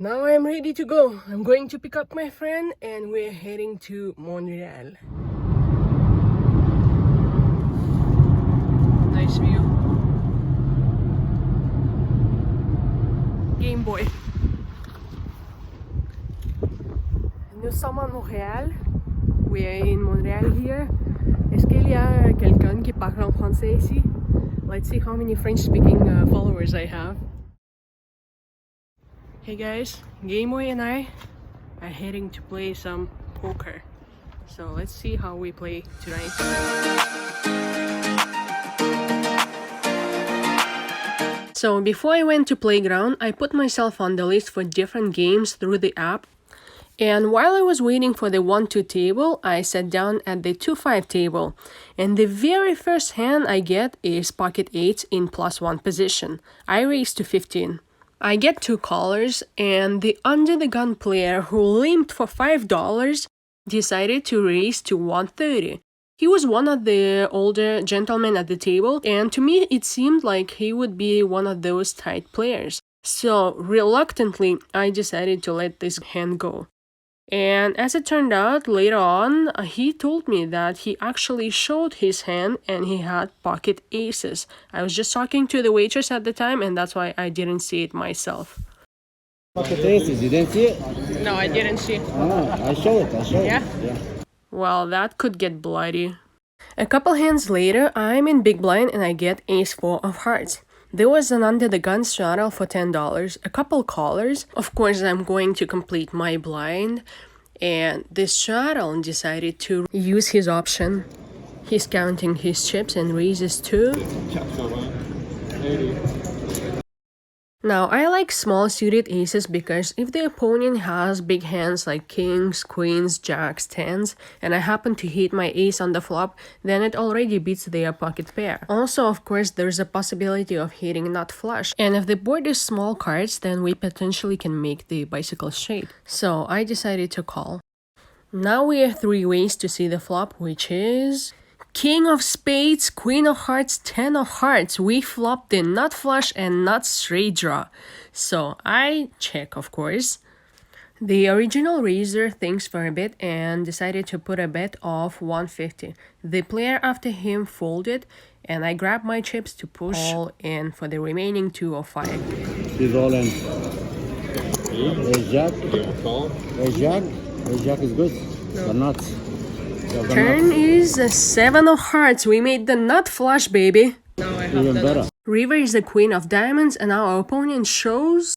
Now I'm ready to go. I'm going to pick up my friend and we're heading to Montreal. Nice view. Game Boy. Nous sommes à Montréal. We are in Montreal here. Est-ce qu'il y a quelqu'un qui parle en français ici? Let's see how many French-speaking followers I have. Hey guys, Game Boy and I are heading to play some poker. So let's see how we play tonight. So before I went to Playground, I put myself on the list for different games through the app. And while I was waiting for the 1-2 table, I sat down at the 2-5 table. And the very first hand I get is pocket 8 in +1 position. I raise to 15. I get 2 callers, and the under-the-gun player who limped for $5 decided to raise to 130. He was one of the older gentlemen at the table, and to me it seemed like he would be one of those tight players. So, reluctantly, I decided to let this hand go. And as it turned out, later on, he told me that he actually showed his hand and he had pocket aces. I was just talking to the waitress at the time, and that's why I didn't see it myself. Pocket aces, you didn't see it? No, I didn't see it. Oh, I show it, Yeah? Yeah. Well, that could get bloody. A couple hands later, I'm in big blind and I get ace-4 of hearts. There was an under-the-gun straddle for $10, a couple callers. Of course, I'm going to complete my blind. And this straddle decided to use his option. He's counting his chips and raises 2. Now, I like small suited aces because if the opponent has big hands like kings, queens, jacks, tens, and I happen to hit my ace on the flop, then it already beats their pocket pair. Also, of course, there's a possibility of hitting nut flush. And if the board is small cards, then we potentially can make the bicycle straight. So I decided to call. Now we have 3 ways to see the flop, which is King of spades, Queen of hearts, 10 of hearts. We flopped the nut flush and nut straight draw. So I check, of course. The original raiser thinks for a bit and decided to put a bet of 150. The player after him folded, and I grabbed my chips to push all in for the remaining 2 of 5. He's all in. Ace jack. Ace jack. Ace jack is good. No. But nuts. Turn is a 7 of hearts. We made the nut flush, baby. Now I have even better. River is the queen of diamonds, and our opponent shows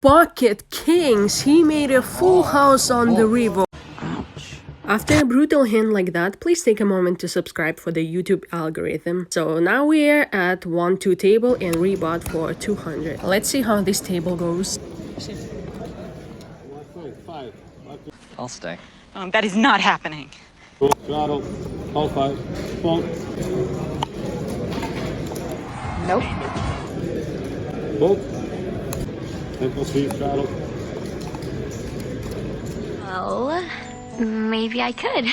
pocket kings. He made a full house on the river. Ouch. After a brutal hand like that, please take a moment to subscribe for the YouTube algorithm. So now we're at 1-2 table and rebought for 200. Let's see how this table goes. I'll stay. That is not happening. Straddle, all 5, fold. Nope. Fold. Simple sweet straddle. Well, maybe I could.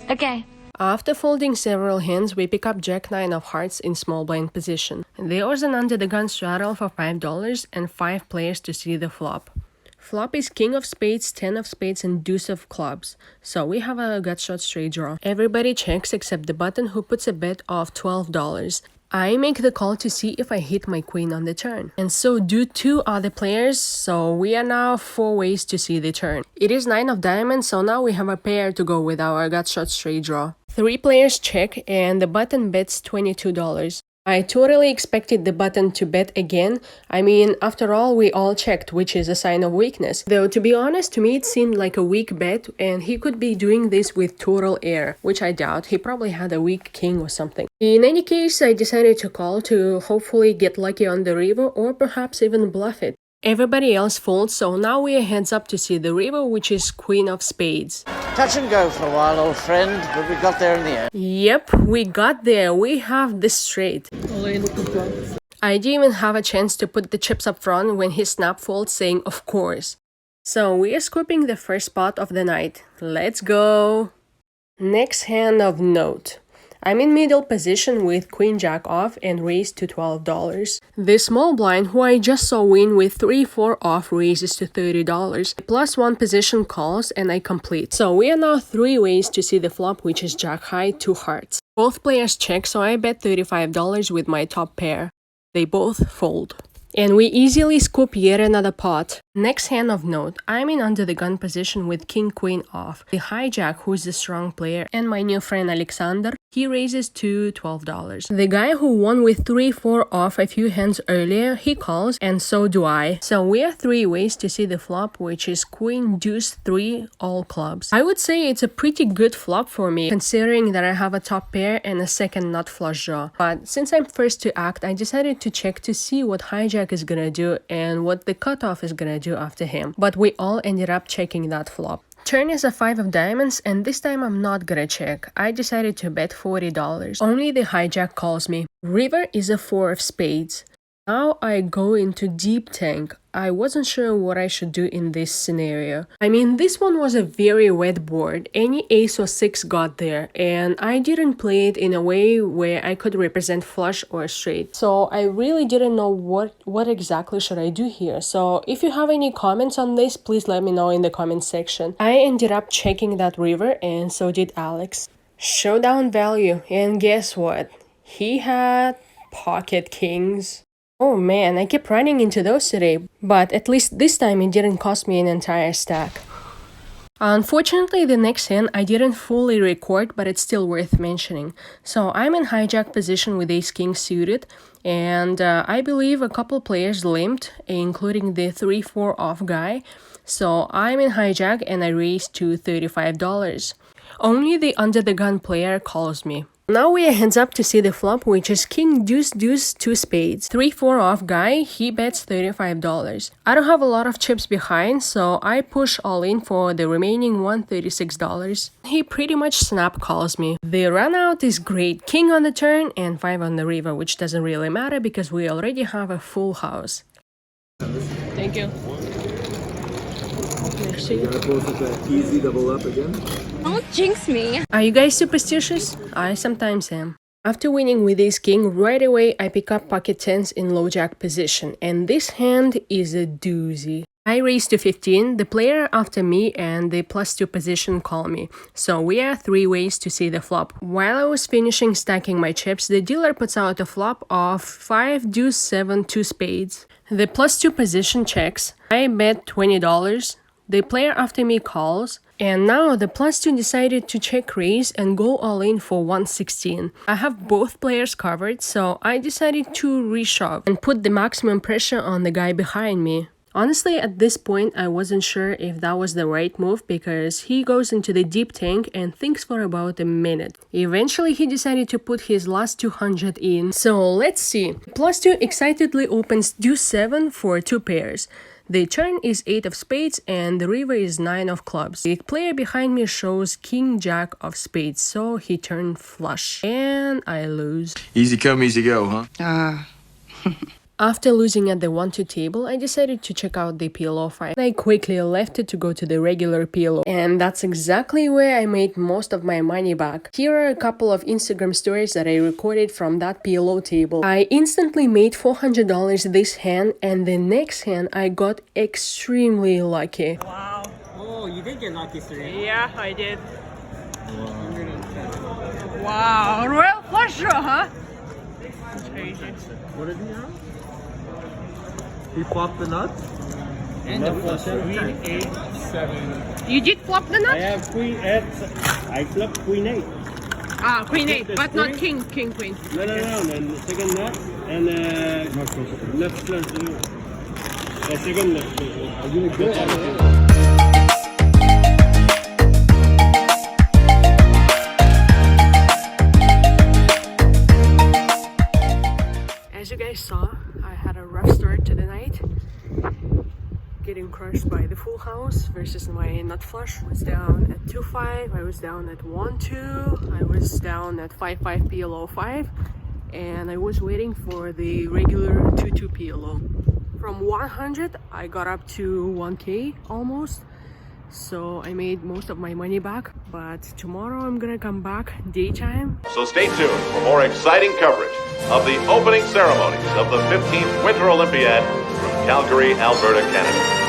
Okay. After folding several hands, we pick up Jack-9 of hearts in small blind position. There was an under-the-gun straddle for $5 and 5 players to see the flop. Flop is King of spades, 10 of spades, and deuce of clubs. So we have a gut shot straight draw. Everybody checks except the button who puts a bet of $12. I make the call to see if I hit my queen on the turn. And so do 2 other players, so we are now 4 ways to see the turn. It is 9 of diamonds, so now we have a pair to go with our gut shot straight draw. 3 players check and the button bets $22. I totally expected the button to bet again. I mean, after all, we all checked, which is a sign of weakness. Though, to be honest, to me it seemed like a weak bet, and he could be doing this with total air, which I doubt. He probably had a weak king or something. In any case, I decided to call to hopefully get lucky on the river or perhaps even bluff it. Everybody else folds, so now we are heads up to see the river, which is Queen of spades. Touch and go for a while, old friend, but we got there in the end. Yep, we got there. We have this straight. I didn't even have a chance to put the chips up front when he snap folds saying of course. So we are scooping the first pot of the night. Let's go! Next hand of note. I'm in middle position with queen jack off and raised to $12. The small blind, who I just saw win with 3-4 off, raises to $30. Plus one position calls and I complete. So we are now 3 ways to see the flop, which is jack high, 2 hearts. Both players check, so I bet $35 with my top pair. They both fold. And we easily scoop yet another pot. Next hand of note, I'm in under the gun position with king queen off. The hijack, who is the strong player, and my new friend Alexander, he raises to $12. The guy who won with 3-4 off a few hands earlier, he calls, and so do I. So we are 3 ways to see the flop, which is queen deuce 3 all clubs. I would say it's a pretty good flop for me, considering that I have a top pair and a second nut flush draw. But since I'm first to act, I decided to check to see what hijack is gonna do and what the cutoff is gonna do after him. But we all ended up checking that flop. Turn is a 5 of diamonds, and this time I'm not gonna check. I decided to bet $40. Only the hijack calls me. River is a 4 of spades. Now I go into deep tank. I wasn't sure what I should do in this scenario. I mean, this one was a very wet board. Any ace or 6 got there, and I didn't play it in a way where I could represent flush or straight. So I really didn't know what exactly should I do here. So if you have any comments on this, please let me know in the comment section. I ended up checking that river, and so did Alex. Showdown value, and guess what? He had pocket kings. Oh man, I kept running into those today, but at least this time it didn't cost me an entire stack. Unfortunately, the next hand I didn't fully record, but it's still worth mentioning. So I'm in hijack position with ace-king suited, and I believe a couple players limped, including the 3-4 off guy. So I'm in hijack and I raised to $35. Only the under the gun player calls me. Now we are heads up to see the flop, which is king deuce deuce 2 spades. 3-4 off guy, he bets $35. I don't have a lot of chips behind, so I push all in for the remaining $136. He pretty much snap calls me. The run out is great, king on the turn and 5 on the river, which doesn't really matter because we already have a full house. Thank you. You gotta close with that easy double up again. Don't jinx me. Are you guys superstitious? I sometimes am. After winning with ace king, right away I pick up pocket tens in low jack position, and this hand is a doozy. I raise to 15, the player after me and the +2 position call me. So we are 3 ways to see the flop. While I was finishing stacking my chips, the dealer puts out a flop of 5 deuce 7 2 spades. The +2 position checks. I bet $20. The player after me calls, and now the +2 decided to check raise and go all in for 116. I have both players covered, so I decided to reshove and put the maximum pressure on the guy behind me. Honestly, at this point, I wasn't sure if that was the right move because he goes into the deep tank and thinks for about a minute. Eventually, he decided to put his last 200 in. So let's see. +2 excitedly opens deuce 7 for 2 pairs. The turn is 8 of spades and the river is 9 of clubs. The player behind me shows king jack of spades, so he turned flush. And I lose. Easy come, easy go, huh? After losing at the 1-2 table, I decided to check out the PLO 5. I quickly left it to go to the regular PLO, and that's exactly where I made most of my money back. Here are a couple of Instagram stories that I recorded from that PLO table. I instantly made $400 this hand, and the next hand I got extremely lucky. Wow. Oh, you did get lucky, Zarina. Yeah, I did. Wow, royal flush draw, huh? That's crazy. What did he have? He flopped the nut? And the flush queen 8, 7. You did flop the I nut? have queen 8. I flip queen 8. Ah, queen 8, The but not queen? king queen. No, and the second nut and left flush. The second left. Are you good? As you guys saw, I had a rough start to the night, getting crushed by the full house versus my nut flush. I was down at 2-5, I was down at 1-2, I was down at 5-5 PLO 5, and I was waiting for the regular 2-2 PLO. From 100, I got up to 1K almost, so I made most of my money back, but tomorrow I'm gonna come back daytime. So stay tuned for more exciting coverage of the opening ceremonies of the 15th Winter Olympiad from Calgary, Alberta, Canada.